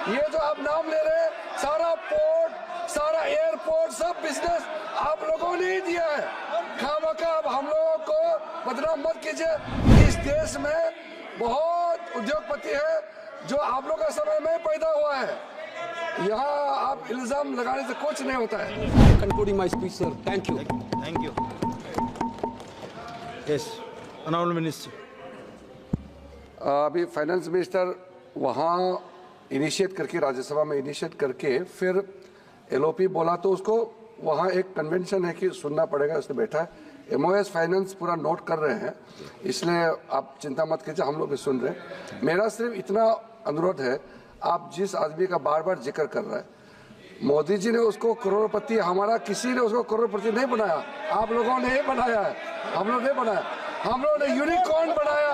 ये जो आप नाम ले रहे हैं, सारा पोर्ट, सारा एयरपोर्ट, सब बिजनेस आप लोगों ने ही दिया है। खामखा अब हम लोगों को बदनाम मत कीजिए। इस देश में बहुत उद्योगपति है जो आप लोग का समय में पैदा हुआ है। यहाँ आप इल्जाम लगाने से कुछ नहीं होता है। Concluding my speech, sir. Thank you. Thank you. Yes, Honorable Minister. अभी फाइनेंस मिनिस्टर वहाँ इनिशिएट करके, राज्यसभा में इनिशिएट करके फिर एलओपी बोला, तो उसको वहाँ एक कन्वेंशन है कि सुनना पड़ेगा, उसने बैठा है। एमओएस फाइनेंस पूरा नोट कर रहे हैं, इसलिए आप चिंता मत कीजिए, हम लोग भी सुन रहे हैं। मेरा सिर्फ इतना अनुरोध है, आप जिस आदमी का बार बार जिक्र कर रहे हैं, मोदी जी ने उसको करोड़पति, हमारा किसी ने उसको करोड़पति नहीं बनाया, आप लोगों ने ही बनाया है, हम लोग नहीं बनाया। हम लोग ने यूनिकॉर्न बनाया,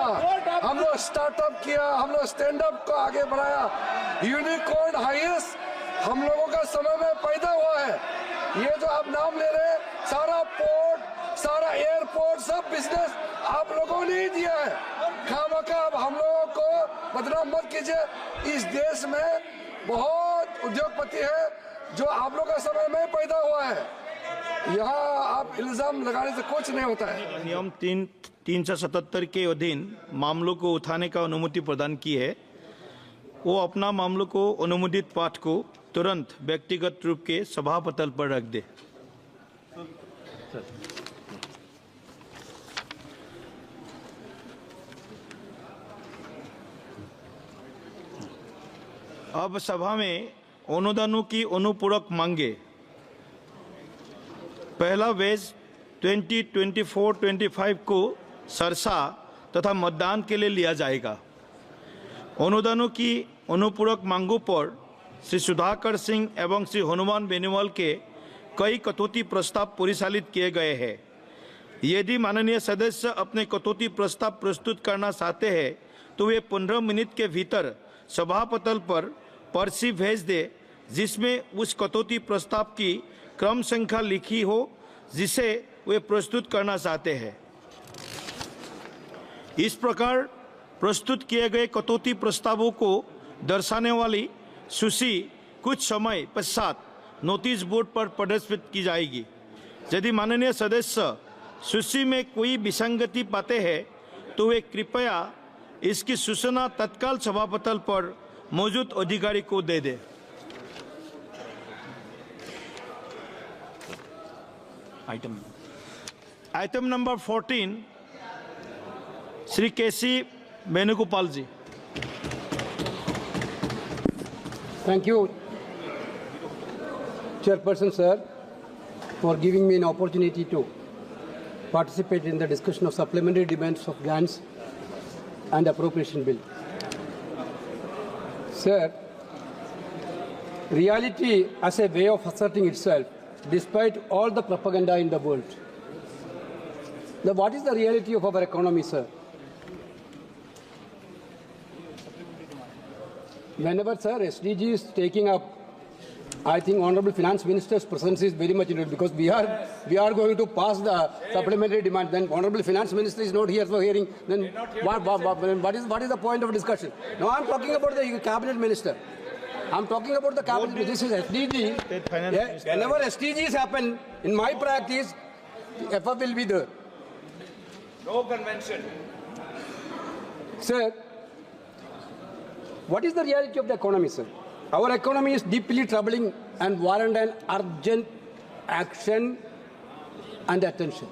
हम लोग स्टार्टअप किया, हम लोग स्टैंड अप को आगे बढ़ाया। यूनिकॉर्न हाईएस्ट हम लोगों का समय में पैदा हुआ है। ये जो आप नाम ले रहे हैं, सारा पोर्ट, सारा एयरपोर्ट, सब बिजनेस आप लोगों ने ही दिया है। खामखा अब हम लोगों को बदनाम मत कीजिए। इस देश में बहुत उद्योगपति है जो आप लोग का समय में पैदा हुआ है। यहाँ आप इल्जाम लगाने से कुछ नहीं होता है। नियम 377 के अधीन मामलों को उठाने का अनुमति प्रदान की है, वो अपना मामलों को अनुमोदित पाठ को तुरंत व्यक्तिगत रूप के सभापटल पर रख दे। अब सभा में अनुदानों की अनुपूरक मांगे। पहला वेज 2024-25 को सरसा तथा मतदान के लिए लिया जाएगा। अनुदानों की अनुपूरक मांगों पर श्री सुधाकर सिंह एवं श्री हनुमान बेनीवाल के कई कटौती प्रस्ताव परिचालित किए गए हैं। यदि माननीय सदस्य अपने कटौती प्रस्ताव प्रस्तुत करना चाहते हैं तो वे 15 मिनट के भीतर सभापटल पर पर्ची भेज दे, जिसमें उस कटौती प्रस्ताव की क्रम संख्या लिखी हो जिसे वे प्रस्तुत करना चाहते हैं। इस प्रकार प्रस्तुत किए गए कटौती प्रस्तावों को दर्शाने वाली सूची कुछ समय पश्चात नोटिस बोर्ड पर प्रदर्शित की जाएगी। यदि माननीय सदस्य सूची में कोई विसंगति पाते हैं तो वे कृपया इसकी सूचना तत्काल सभापटल पर मौजूद अधिकारी को दे दे। Item number 14, Shri K C Venugopal ji. Thank you, Chairperson, sir, for giving me an opportunity to participate in the discussion of supplementary demands of grants and appropriation bill. Sir, reality as a way of asserting itself, despite all the propaganda in the world. What is the reality of our economy, sir? Whenever, sir, SDG is taking up, I think Honorable Finance Minister's presence is very much needed, because we are going to pass the supplementary demand. Then Honorable Finance Minister is not here for hearing. Then what is the point of discussion? No, I'm talking about the Cabinet Minister. I'm talking about the Cabinet. This is SDG. Whenever SDGs happen, in my practice, FF will be there. No convention. Sir, what is the reality of the economy, sir? Our economy is deeply troubling and warrant an urgent action and attention.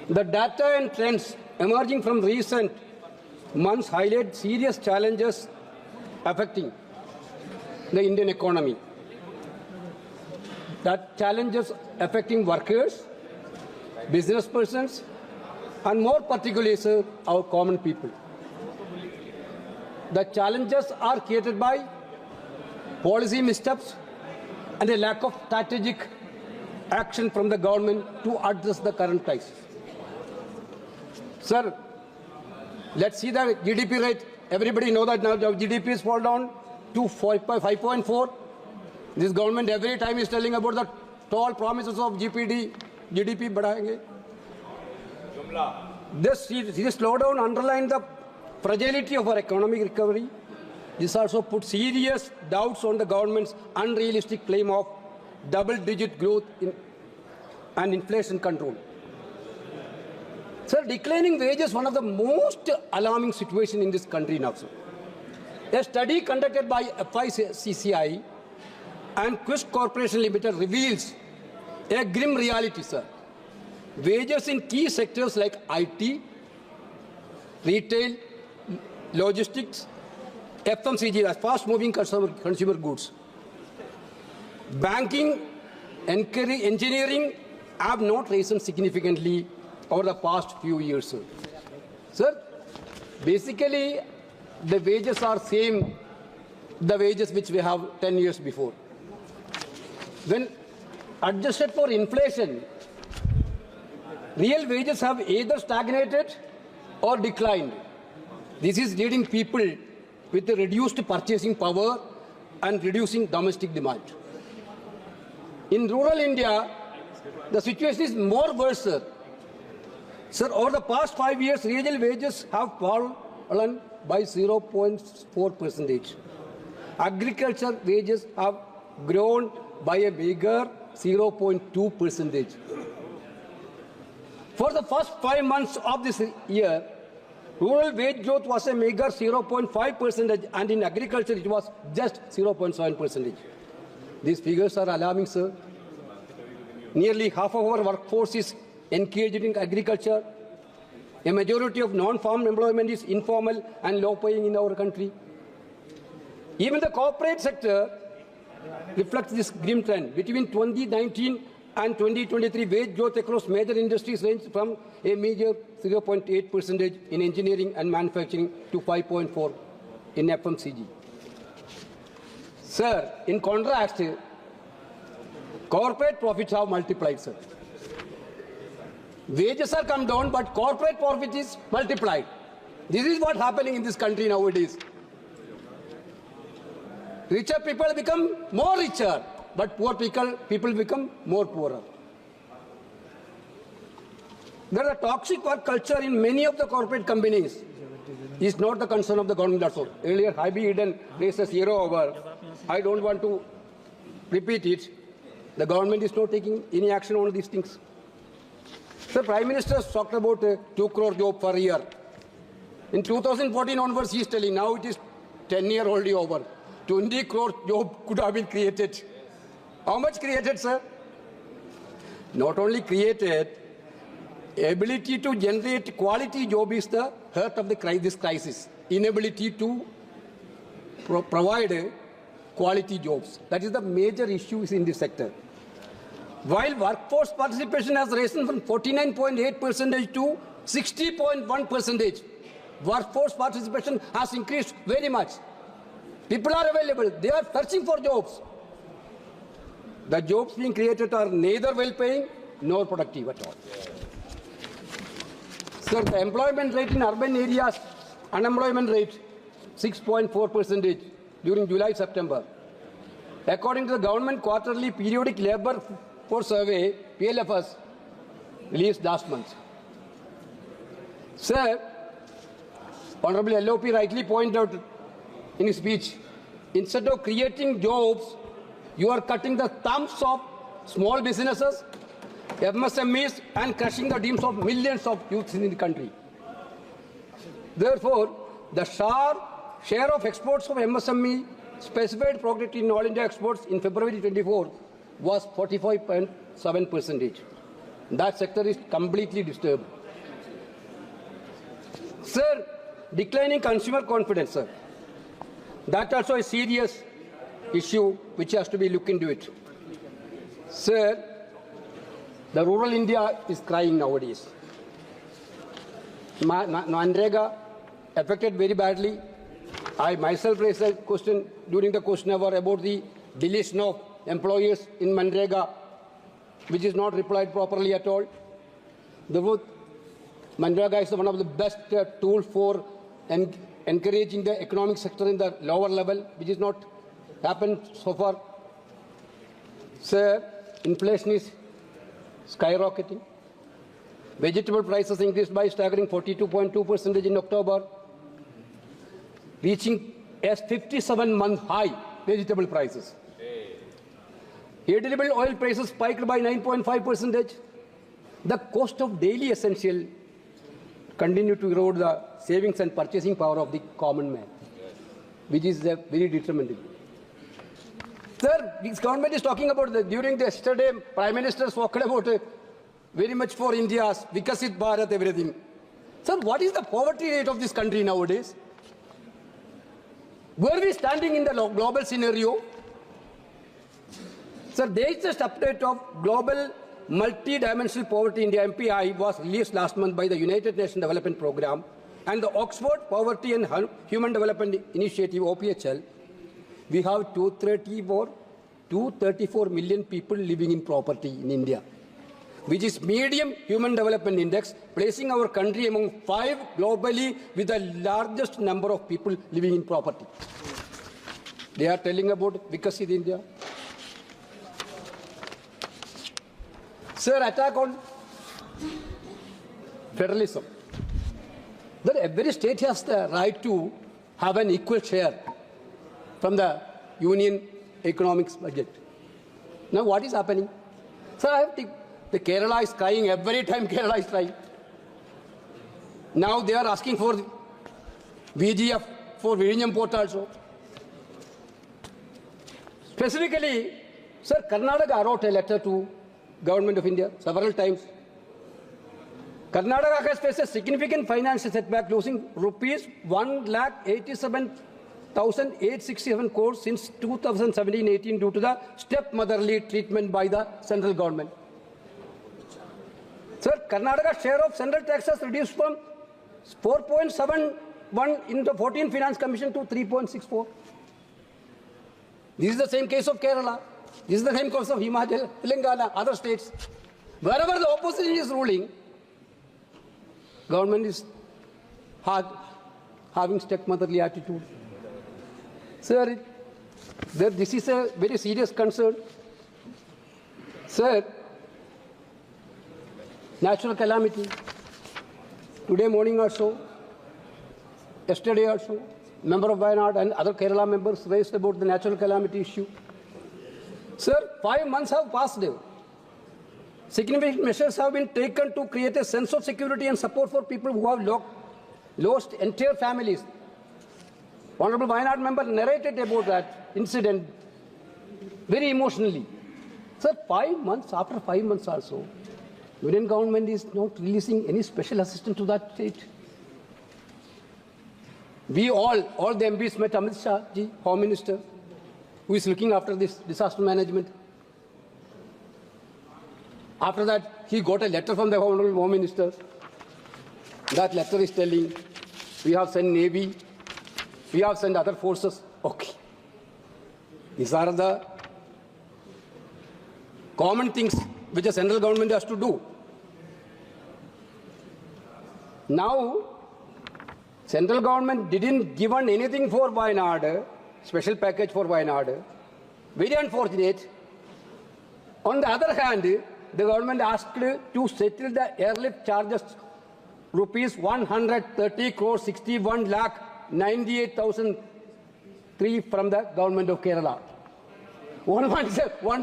The data and trends emerging from recent months highlight serious challenges affecting the Indian economy. That challenges affecting workers, business persons, and more particularly, sir, our common people. The challenges are created by policy missteps and a lack of strategic action from the government to address the current crisis. Sir, let's see the GDP rate. Everybody knows that now the GDP is fall down to 5.4. This government every time is telling about the tall promises of GDP बढ़ाएंगे. This slowdown underlines the fragility of our economic recovery This also put serious doubts on the government's unrealistic claim of double-digit growth and inflation control. Sir, declining wages is one of the most alarming situations in this country now, sir. A study conducted by FICCI and Quist Corporation Limited reveals a grim reality, sir. Wages in key sectors like IT, retail, logistics, FMCG, as fast-moving consumer goods, banking, engineering have not risen significantly over the past few years, sir. Sir, basically, the wages are same, the wages which we have 10 years before. When adjusted for inflation, real wages have either stagnated or declined. This is leading people with a reduced purchasing power and reducing domestic demand. In rural India, the situation is more worse, sir. Sir, over the past 5 years, real wages have fallen by 0.4%. Agriculture wages have grown by a bigger 0.2%. For the first 5 months of this year, rural wage growth was a meager 0.5%, and in agriculture it was just 0.7%. These figures are alarming, sir. Nearly half of our workforce is engaged in agriculture. A majority of non-farm employment is informal and low-paying in our country. Even the corporate sector reflects this grim trend. Between 2019 and 2023, wage growth across major industries ranged from a meager 0.8% in engineering and manufacturing to 5.4% in FMCG. Sir, in contrast, corporate profits have multiplied, sir. Wages have come down, but corporate profit is multiplied. This is what's happening in this country nowadays. Richer people become more richer, but poor people become more poorer. There is a toxic work culture in many of the corporate companies. It's not the concern of the government also. Earlier, Hybrid Eden raised a zero over. I don't want to repeat it. The government is not taking any action on these things. The Prime Minister talked about a 2 crore job per year. In 2014 onwards, he is telling now it is 10 years already over. 20 crore job could have been created. How much created, sir? Not only created, ability to generate quality job is the heart of this crisis. Inability to provide quality jobs. That is the major issue in this sector. While workforce participation has risen from 49.8% to 60.1%, workforce participation has increased very much. People are available. They are searching for jobs. The jobs being created are neither well-paying nor productive at all. Sir, the employment rate in urban areas, unemployment rate 6.4% during July-September. According to the government quarterly periodic labor force survey, PLFS, released last month. Sir, Honorable LOP rightly pointed out in his speech, instead of creating jobs, you are cutting the thumbs of small businesses, MSMEs, and crushing the dreams of millions of youths in the country. Therefore, the sharp share of exports of MSME specified product in all India exports in February 24 was 45.7%. That sector is completely disturbed. Sir, declining consumer confidence, sir. That also a serious issue which has to be looked into it. Sir, the rural India is crying nowadays. Manrega affected very badly. I myself raised a question during the question hour about the deletion of employees in Manrega, which is not replied properly at all. Manrega is one of the best tools for encouraging the economic sector in the lower level, which is not happened so far. Sir, inflation is skyrocketing. Vegetable prices increased by staggering 42.2% in October, reaching as 57-month high vegetable prices. Edible oil prices spiked by 9.5%. The cost of daily essential continue to erode the savings and purchasing power of the common man, which is very detrimental. Sir, this government is talking about, during the yesterday, Prime Minister spoke about very much for India's Vikasit Bharat, everything. Sir, what is the poverty rate of this country nowadays? Where are we standing in the global scenario? Sir, there is just update of global multi-dimensional poverty India MPI was released last month by the United Nations Development Programme and the Oxford Poverty and Human Development Initiative, OPHL. We have 234 million people living in poverty in India, which is medium human development index, placing our country among 5 globally with the largest number of people living in poverty. They are telling about Vikasit India. Sir, attack on federalism. That every state has the right to have an equal share from the union economics budget. Now what is happening? Sir, I think the Kerala is crying every time Kerala is crying. Now they are asking for VGF for Vizhinjam port also. Specifically, sir, Karnataka wrote a letter to Government of India several times. Karnataka has faced a significant financial setback, losing rupees 1,87,867 crores since 2017-18 due to the stepmotherly treatment by the central government. Sir, Karnataka's share of central taxes reduced from 4.71 in the 14 Finance Commission to 3.64. This is the same case of Kerala. This is the same case of Himachal, Telangana, other states. Wherever the opposition is ruling, government is having stepmotherly attitude. Sir, this is a very serious concern. Sir, natural calamity. Today morning also, yesterday also, member of Wayanad and other Kerala members raised about the natural calamity issue. Sir, 5 months have passed. Significant measures have been taken to create a sense of security and support for people who have lost entire families. Honorable Wayanad member narrated about that incident very emotionally. Sir, 5 months, after 5 months also, Union government is not releasing any special assistance to that state. We all the MPs met Amit Shah ji, Home Minister, who is looking after this disaster management. After that, he got a letter from the Honorable Home Minister. That letter is telling, we have sent Navy, we have sent other forces. Okay. These are the common things which the central government has to do. Now, central government didn't give anything for Wayanad, special package for Wayanad. Very unfortunate. On the other hand, the government asked to settle the airlift charges rupees 130 crore 61 lakh 98,003 from the government of Kerala. One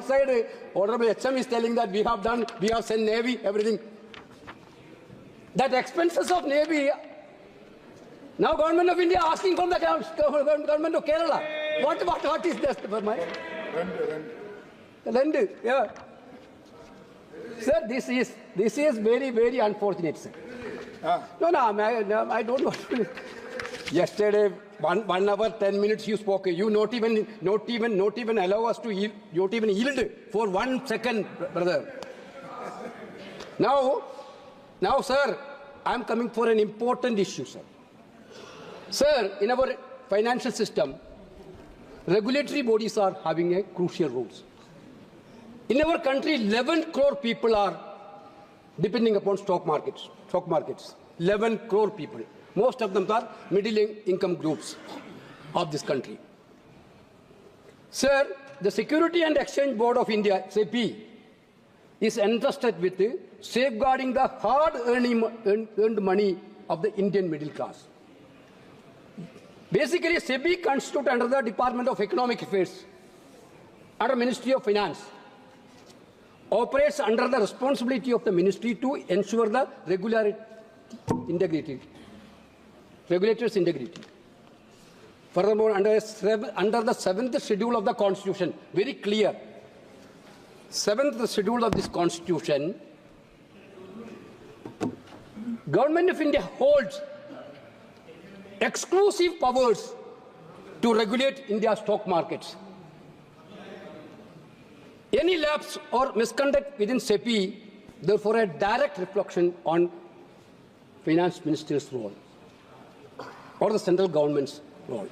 side, Honorable HM is telling that we have sent Navy, everything. That expenses of Navy, now Government of India asking from the Government of Kerala. What is this? Rent, yeah. Sir, this is very, very unfortunate, sir. No, I don't want to. Yesterday, 1 hour, 10 minutes you spoke. You not even allow us to yield, not even yield for 1 second, brother. Now, sir, I am coming for an important issue, sir. Sir, in our financial system, regulatory bodies are having a crucial role. In our country, 11 crore people are depending upon stock markets. 11 crore people. Most of them are middle income groups of this country. Sir, the Security and Exchange Board of India, SEBI, is entrusted with safeguarding the hard-earned money of the Indian middle class. Basically, SEBI constitutes under the Department of Economic Affairs, under Ministry of Finance, operates under the responsibility of the ministry to ensure the integrity. Furthermore, under the 7th schedule of the Constitution, very clear, 7th schedule of this Constitution, Government of India holds exclusive powers to regulate India's stock markets. Any lapse or misconduct within SEBI, therefore, a direct reflection on Finance Minister's role or the central government's role.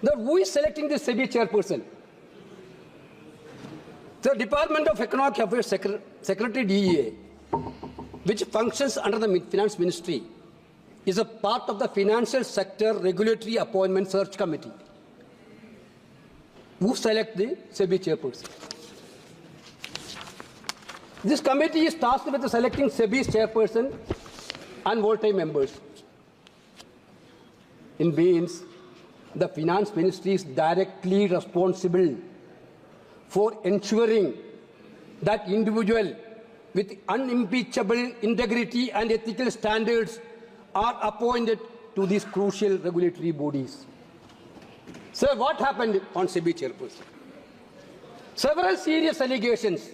Now, who is selecting the SEBI chairperson? The Department of Economic Affairs Secretary DEA, which functions under the Finance Ministry, is a part of the Financial Sector Regulatory Appointment Search Committee. Who select the SEBI chairperson? This committee is tasked with selecting SEBI's chairperson and volatile members. In means, the Finance Ministry is directly responsible for ensuring that individual with unimpeachable integrity and ethical standards are appointed to these crucial regulatory bodies. Sir, what happened on SEBI chairperson? Several serious allegations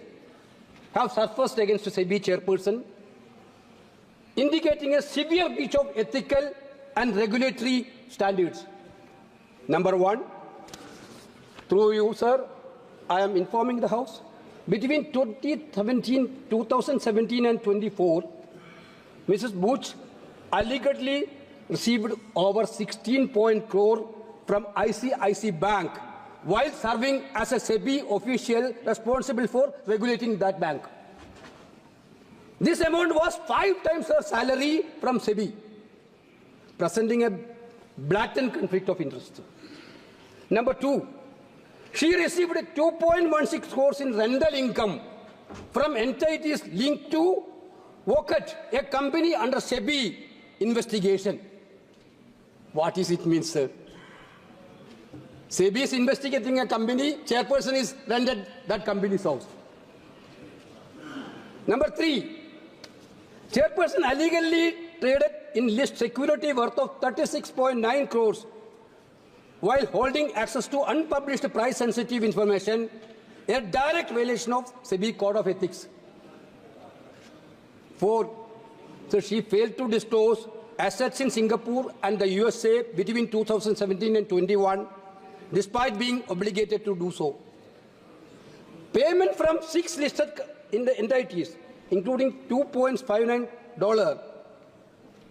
have surfaced against the SEBI chairperson, indicating a severe breach of ethical and regulatory standards. Number one, through you, sir, I am informing the House, between 2017 and 24, Mrs. Bush allegedly received over 16 crore from ICICI Bank while serving as a SEBI official responsible for regulating that bank. This amount was 5 times her salary from SEBI, presenting a blatant conflict of interest. Number two, she received 2.16 crores in rental income from entities linked to Wocket, a company under SEBI investigation. What is it mean, sir? SEBI is investigating a company, chairperson is rented that company's house. Number three, chairperson allegedly traded in list security worth of 36.9 crores while holding access to unpublished price-sensitive information, a direct violation of SEBI Code of Ethics. 4. So she failed to disclose assets in Singapore and the USA between 2017 and 21, despite being obligated to do so. Payment from 6 listed entities, including $2.59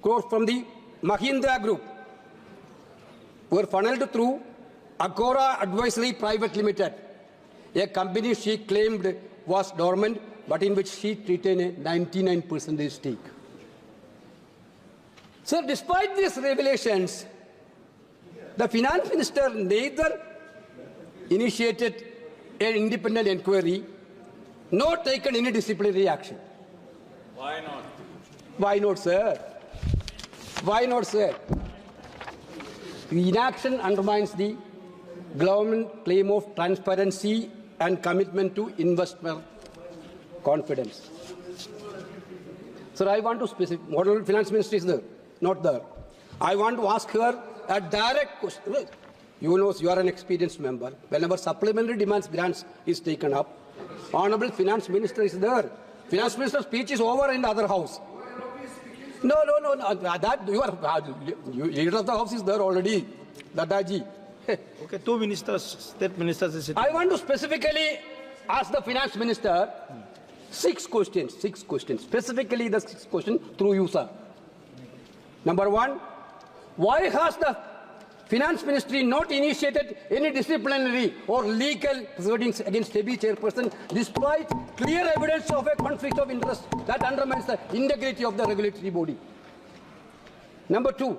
crores from the Mahindra Group, were funneled through Agora Advisory Private Limited, a company she claimed was dormant, but in which she retained a 99% stake. So despite these revelations, the finance minister neither initiated an independent inquiry nor taken any disciplinary action. Why not? Why not, sir? Why not, sir? The inaction undermines the government claim of transparency and commitment to investor confidence. Sir, I want to specify, Model Finance Ministry is there, not there. I want to ask her a direct question. You know, you are an experienced member. Whenever supplementary grants is taken up, Honorable Finance Minister is there. Finance Minister's speech is over in the other house. No. That you are leader of the house is there already. Dadaji. Okay, 2 ministers, state ministers is sitting. I want to specifically ask the Finance Minister 6 questions. 6 questions. Specifically the 6th question through you, sir. Number 1, why has the Finance Ministry not initiated any disciplinary or legal proceedings against SEBI chairperson despite clear evidence of a conflict of interest that undermines the integrity of the regulatory body? Number 2,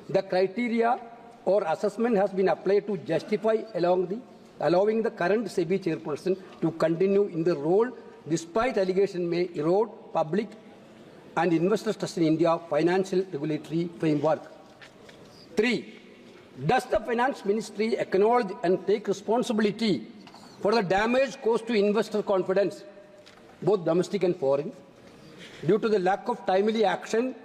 the criteria or assessment has been applied to justify allowing the current SEBI chairperson to continue in the role despite allegation may erode public and investors' trust in India financial regulatory framework. 3. Does the finance ministry acknowledge and take responsibility for the damage caused to investor confidence, both domestic and foreign, due to the lack of timely action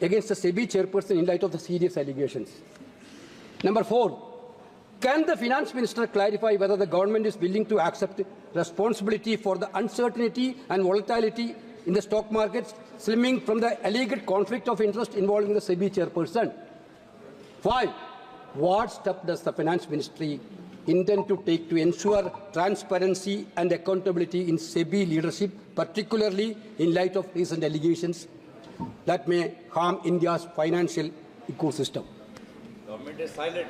against the SEBI chairperson in light of the serious allegations? Number 4. Can the finance minister clarify whether the government is willing to accept responsibility for the uncertainty and volatility in the stock markets stemming from the alleged conflict of interest involving the SEBI chairperson? 5. What step does the finance ministry intend to take to ensure transparency and accountability in SEBI leadership, particularly in light of recent allegations that may harm India's financial ecosystem? Government is silent.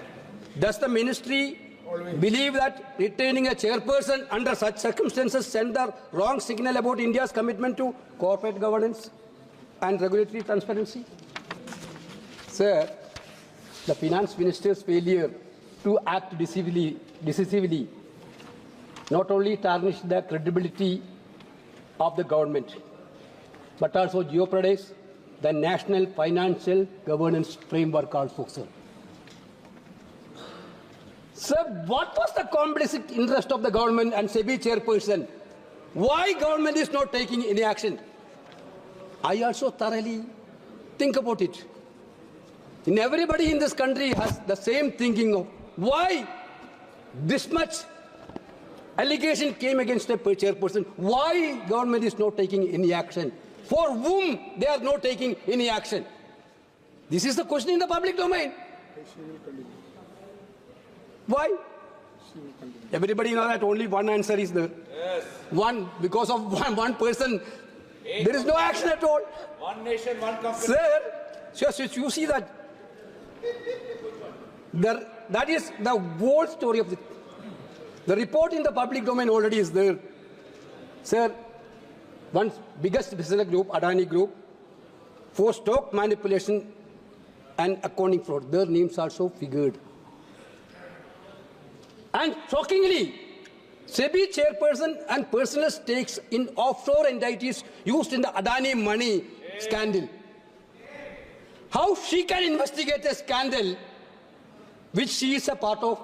Does the ministry believe that retaining a chairperson under such circumstances send the wrong signal about India's commitment to corporate governance and regulatory transparency? Sir, the finance minister's failure to act decisively not only tarnished the credibility of the government, but also jeopardized the national financial governance framework also, sir. Sir, what was the complicit interest of the government and SEBI chairperson? Why government is not taking any action? I also thoroughly think about it. And everybody in this country has the same thinking of why this much allegation came against a chairperson. Why government is not taking any action? For whom they are not taking any action? This is the question in the public domain. Why? Everybody knows that only one answer is there. Yes. One, because of one person, there is no action at all. One nation, one company. Sir, you see that that is the whole story of the report in the public domain already is there. Sir, one biggest business group, Adani Group, for stock manipulation and accounting fraud, their names also figured. And shockingly, SEBI chairperson and personal stakes in offshore entities used in the Adani money scandal. How she can investigate a scandal which she is a part of?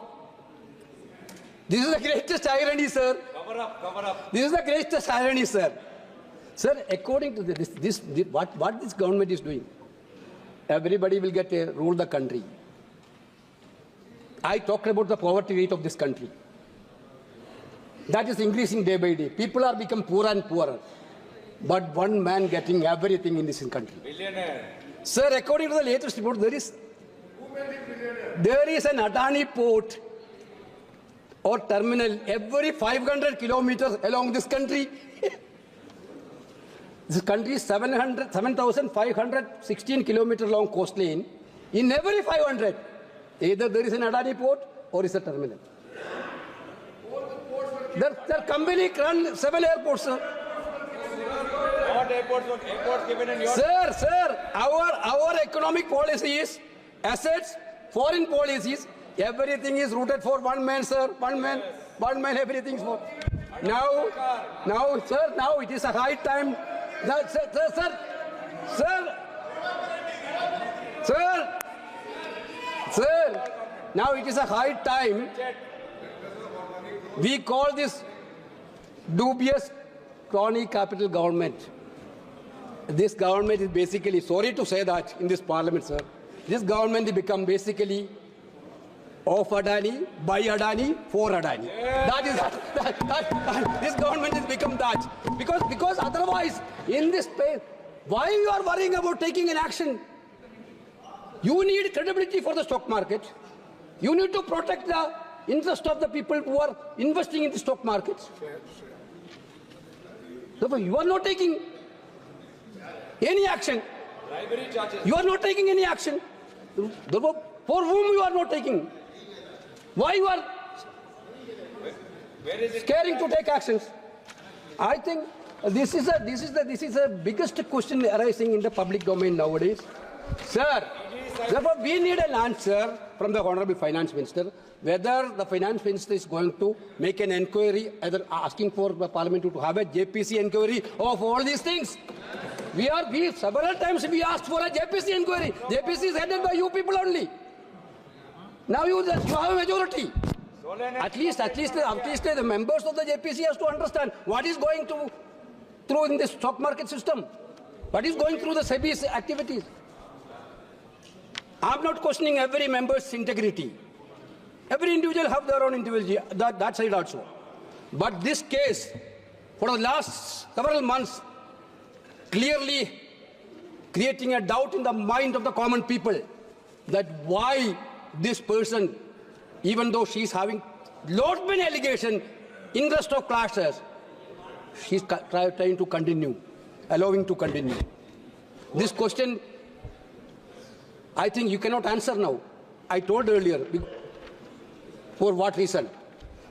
This is the greatest irony, sir. Cover up. This is the greatest irony, sir. Sir, according to what this government is doing, everybody will get to rule the country. I talked about the poverty rate of this country. That is increasing day by day. People are becoming poorer and poorer. But one man getting everything in this country. Billionaire. Sir, according to the latest report, there is an Adani port or terminal every 500 kilometers along this country. This country is 7,516 kilometers long coastline. In every 500, either there is an Adani port or is a terminal. The company run 7 airports, sir. What airports given in your... Sir, our economic policy is assets, foreign policies, everything is rooted for one man, sir. One man, everything is for. Now it is a high time. Sir, now it is a high time. We call this dubious crony capital government. This government is basically, sorry to say that in this parliament, sir, this government has become basically of Adani, by Adani, for Adani. Yeah. This government has become that. Because otherwise, in this space, why you are worrying about taking an action? You need credibility for the stock market. You need to protect the interest of the people who are investing in the stock markets. So you are not taking any action. Bribery charges. You are not taking any action. For whom you are not taking? Why you are scaring to take actions? I think this is the biggest question arising in the public domain nowadays. Sir, therefore we need an answer from the Honorable Finance Minister whether the Finance Minister is going to make an inquiry, either asking for the Parliament to have a JPC inquiry of all these things. we several times we asked for a JPC inquiry. JPC is headed by you people only. Now you have a majority. At least the members of the JPC has to understand what is going through in the stock market system. What is going through the SEBI's activities. I'm not questioning every member's integrity. Every individual have their own individuality, that side also. But this case, for the last several months, clearly creating a doubt in the mind of the common people that why this person, even though she's having lot many allegations in the stock classes, she's trying to continue, allowing to continue. This question, I think you cannot answer now. I told earlier, for what reason?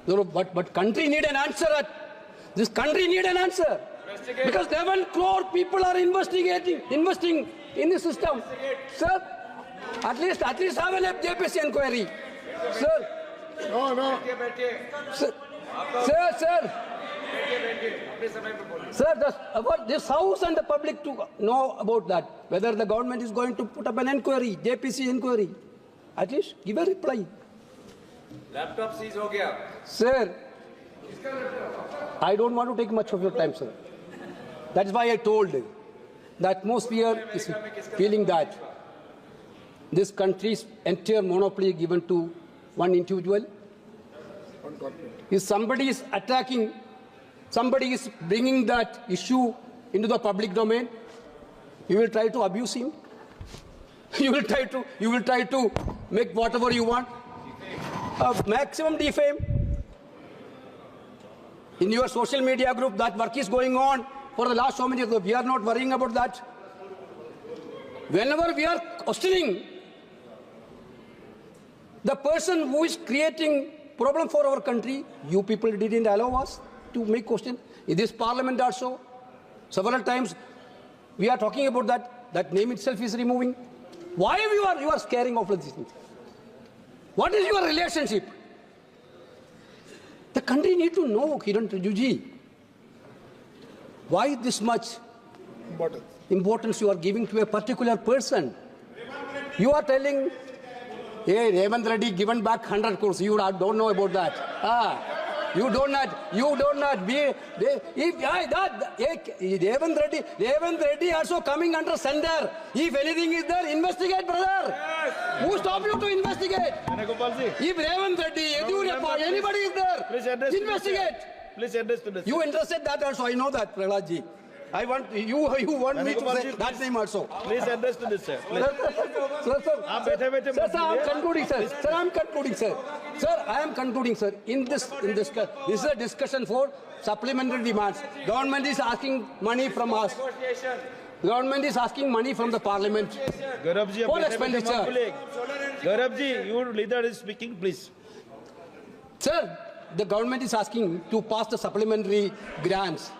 But country need an answer. This country need an answer. Because 11 crore people are investing in the system. Sir, at least have a JPC inquiry. Sir. No. Sir, about this house and the public to know about that. Whether the government is going to put up an inquiry, JPC inquiry. At least give a reply. Laptop seize ho gaya. Sir, I don't want to take much of your time, sir. That's why I told you. The atmosphere is feeling that this country's entire monopoly given to one individual. If somebody is attacking, somebody is bringing that issue into the public domain, you will try to abuse him. You will try to make whatever you want. Maximum defame. In your social media group, that work is going on for the last so many years. We are not worrying about that. Whenever we are questioning the person who is creating problem for our country, you people didn't allow us to make question. In this parliament also, several times we are talking about that. That name itself is removing. Why you are scaring of these things? What is your relationship? The country need to know, Kiren Rijiju, why this much importance you are giving to a particular person. You are telling, hey, Revant Reddy given back 100 crores. You don't know about that. You don't not be. Revant Reddy also coming under center. If anything is there, investigate, brother. Yes. Who stopped you to investigate? If Revant Reddy, anybody is there, please investigate. Please address to this. You interested that also. I know that, Praladji. I want you want me to say that name also. Please address to this, sir. Sir, I'm concluding, sir. Sir, I am concluding, sir. This is a discussion for supplementary demands. Government is asking money from us. Government is asking money from the parliament for expenditure. Gaurabji, your leader is speaking, please. Sir, the government is asking to pass the supplementary grants.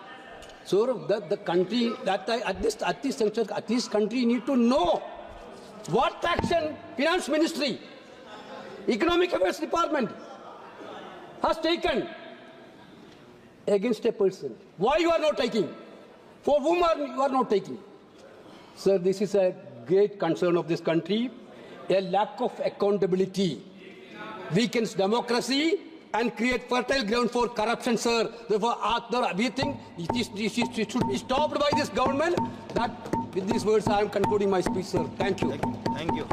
So the country at this juncture, at least country need to know what action Finance Ministry, Economic Affairs Department has taken against a person. Why you are not taking? For whom you are not taking? Sir, this is a great concern of this country. A lack of accountability weakens democracy and create fertile ground for corruption, sir. Therefore, we think it should be stopped by this government. That, with these words, I am concluding my speech, sir. Thank you. Thank you.